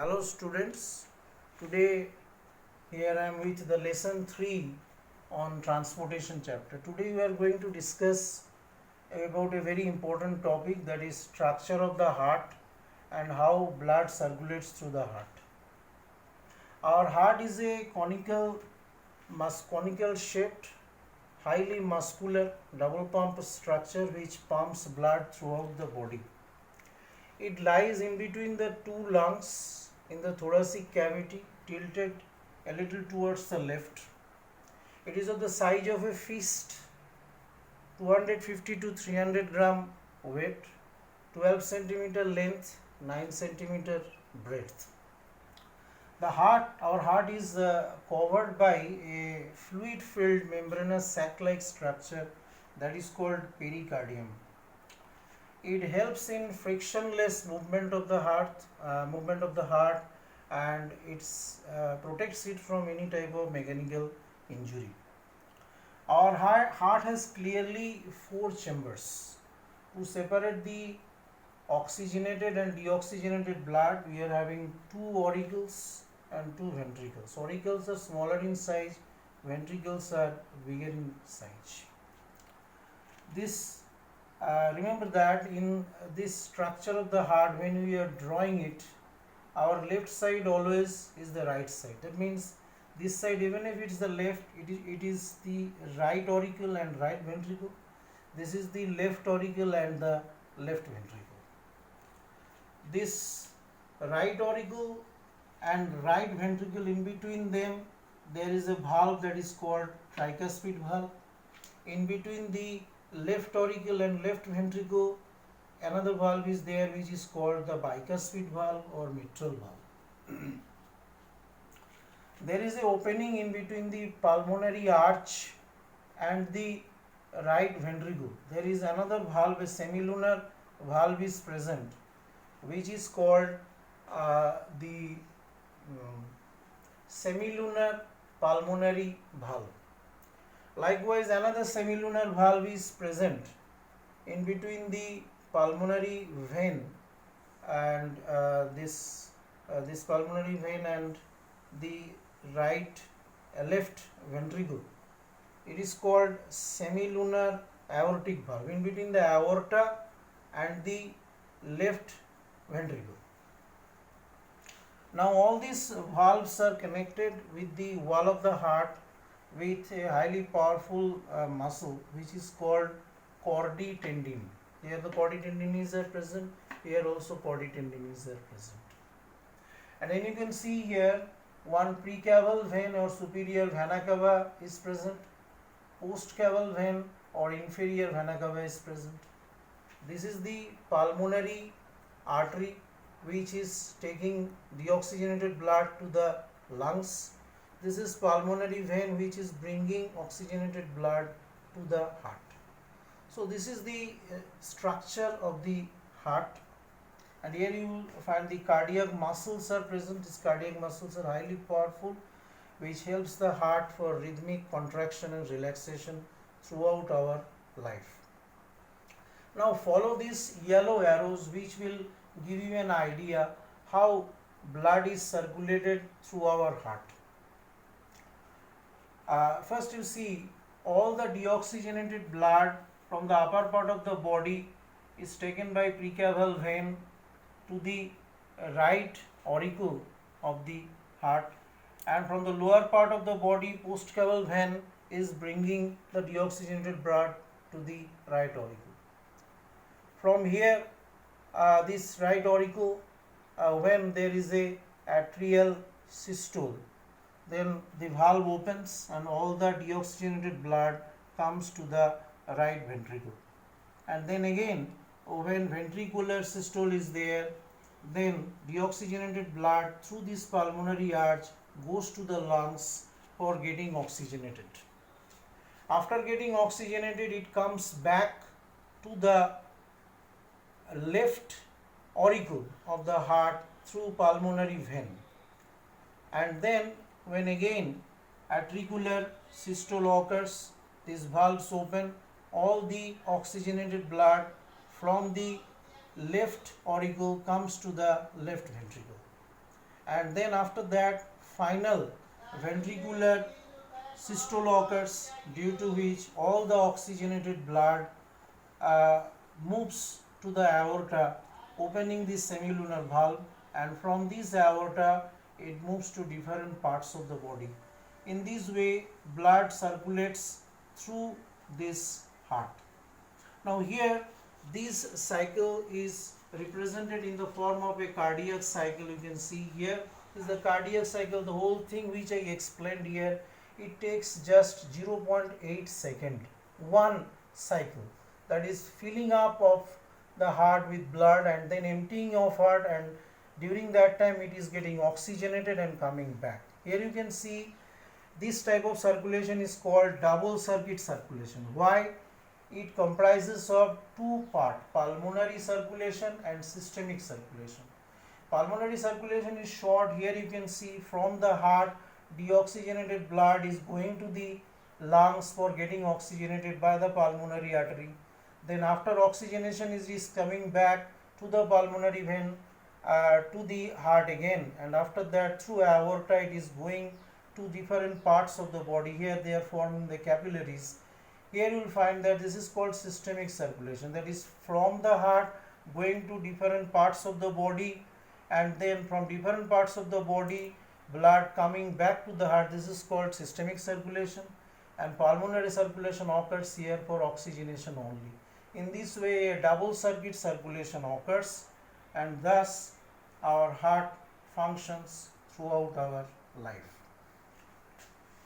Hello students, today here I am with the lesson 3 on transportation chapter. Today we are going to discuss about a very important topic, that is structure of the heart and how blood circulates through the heart. Our heart is a conical shaped, highly muscular double pump structure which pumps blood throughout the body. It lies in between the two lungs in the thoracic cavity, tilted a little towards the left. It is of the size of a fist, 250 to 300 gram weight, 12 centimeter length, 9 centimeter breadth. Our heart is covered by a fluid-filled membranous sac-like structure that is called pericardium. It helps in frictionless movement of the heart, and it protects it from any type of mechanical injury. Our heart has clearly 4 chambers. To separate the oxygenated and deoxygenated blood, we are having 2 auricles and 2 ventricles. Auricles are smaller in size, ventricles are bigger in size. Remember that in this structure of the heart, when we are drawing it, our left side always is the right side. That means this side, even if it is the left, it is the right auricle and right ventricle. This is the left auricle and the left ventricle. This right auricle and right ventricle, in between them there is a valve that is called tricuspid valve. In between the left auricle and left ventricle, another valve is there which is called the bicuspid valve or mitral valve. There is an opening in between the pulmonary arch and the right ventricle. There is another valve, a semilunar valve is present, which is called the semilunar pulmonary valve. Likewise, another semilunar valve is present in between the pulmonary vein and this pulmonary vein and the left ventricle. It is called semilunar aortic valve, in between the aorta and the left ventricle. Now all these valves are connected with the wall of the heart with a highly powerful muscle which is called chordae tendon. Here the chordae tendon is present, here also chordae tendon is present. And then you can see here one precaval vein or superior vena cava is present, postcaval vein or inferior vena cava is present. This is the pulmonary artery which is taking deoxygenated blood to the lungs. This is pulmonary vein which is bringing oxygenated blood to the heart. So this is the structure of the heart, and here you will find the cardiac muscles are present. These cardiac muscles are highly powerful, which helps the heart for rhythmic contraction and relaxation throughout our life. Now follow these yellow arrows which will give you an idea how blood is circulated through our heart. First you see all the deoxygenated blood from the upper part of the body is taken by precaval vein to the right auricle of the heart, and from the lower part of the body postcaval vein is bringing the deoxygenated blood to the right auricle. From here this right auricle, when there is a atrial systole, then the valve opens and all the deoxygenated blood comes to the right ventricle. And then again, when ventricular systole is there, then deoxygenated blood through this pulmonary arch goes to the lungs for getting oxygenated. After getting oxygenated, it comes back to the left auricle of the heart through pulmonary vein, and then when again atricular systole occurs, these valves open, all the oxygenated blood from the left auricle comes to the left ventricle. and then after that final ventricular systole occurs, due to which all the oxygenated blood uh, moves to the aorta, opening the semilunar valve, and from this aorta it moves to different parts of the body. In this way, blood circulates through this heart. Now here, this cycle is represented in the form of a cardiac cycle. You can see here is the cardiac cycle. The whole thing which I explained here, it takes just 0.8 second, one cycle, that is filling up of the heart with blood and then emptying of heart, and during that time it is getting oxygenated and coming back. Here you can see this type of circulation is called double circuit circulation. Why? It comprises of two parts, pulmonary circulation and systemic circulation. Pulmonary circulation is short. Here you can see from the heart, deoxygenated blood is going to the lungs for getting oxygenated by the pulmonary artery. Then after oxygenation is coming back to the pulmonary vein, to the heart again, and after that through aorta it is going to different parts of the body. Here they are forming the capillaries. Here you will find that this is called systemic circulation, that is from the heart going to different parts of the body, and then from different parts of the body blood coming back to the heart. This is called systemic circulation, and pulmonary circulation occurs here for oxygenation only. In this way, a double circuit circulation occurs, and thus our heart functions throughout our life.